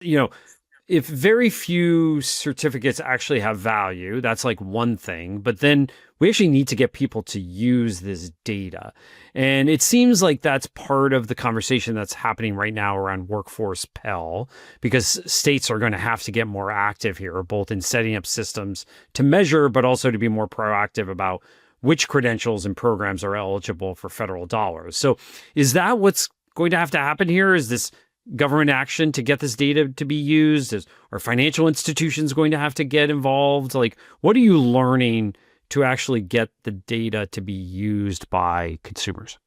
you know, if very few certificates actually have value, that's like one thing. But then we actually need to get people to use this data. And it seems like that's part of the conversation that's happening right now around workforce Pell, because states are going to have to get more active here, both in setting up systems to measure, but also to be more proactive about which credentials and programs are eligible for federal dollars. So is that what's going to have to happen here? Is this government action to get this data to be used? Are financial institutions going to have to get involved? Like, what are you learning to actually get the data to be used by consumers?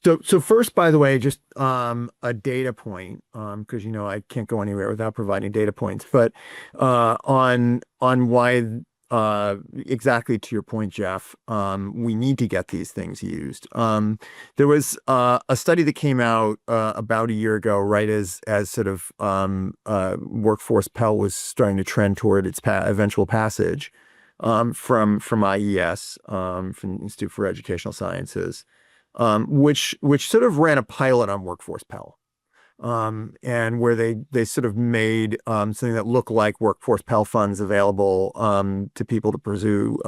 So first, by the way, just a data point, because I can't go anywhere without providing data points. But on why exactly to your point, Jeff, we need to get these things used. There was a study that came out about a year ago, right as sort of workforce Pell was starting to trend toward its eventual passage from IES, from the Institute for Educational Sciences, which sort of ran a pilot on workforce Pell. And where they sort of made something that looked like workforce Pell funds available to people to pursue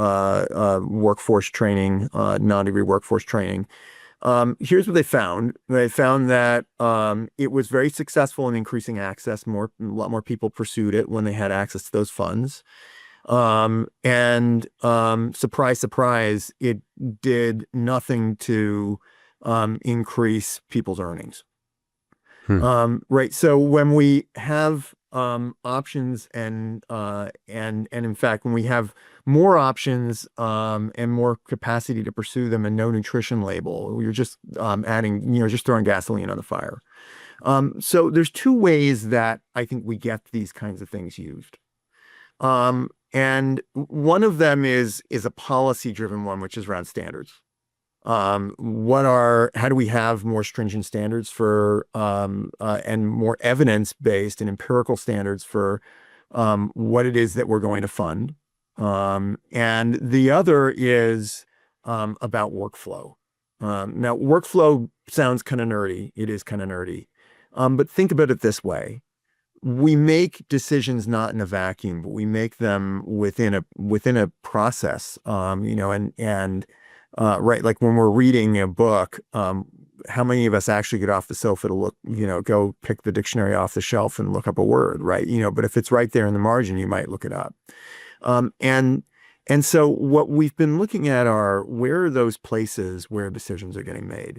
workforce training, non-degree workforce training. Here's what they found. They found that it was very successful in increasing access. A lot more people pursued it when they had access to those funds. And surprise, surprise, it did nothing to increase people's earnings. Hmm. Right. So when we have options and in fact, when we have more options and more capacity to pursue them and no nutrition label, you're just adding, just throwing gasoline on the fire. So there's two ways that I think we get these kinds of things used. And one of them is a policy-driven one, which is around standards. How do we have more stringent standards for and more evidence-based and empirical standards for what it is that we're going to fund? And the other is about workflow. Now, workflow sounds kind of nerdy. It is kind of nerdy. But think about it this way. We make decisions not in a vacuum, but we make them within a process. And right, like when we're reading a book, how many of us actually get off the sofa to look, go pick the dictionary off the shelf and look up a word, right? But if it's right there in the margin, you might look it up. And so what we've been looking at are where are those places where decisions are getting made?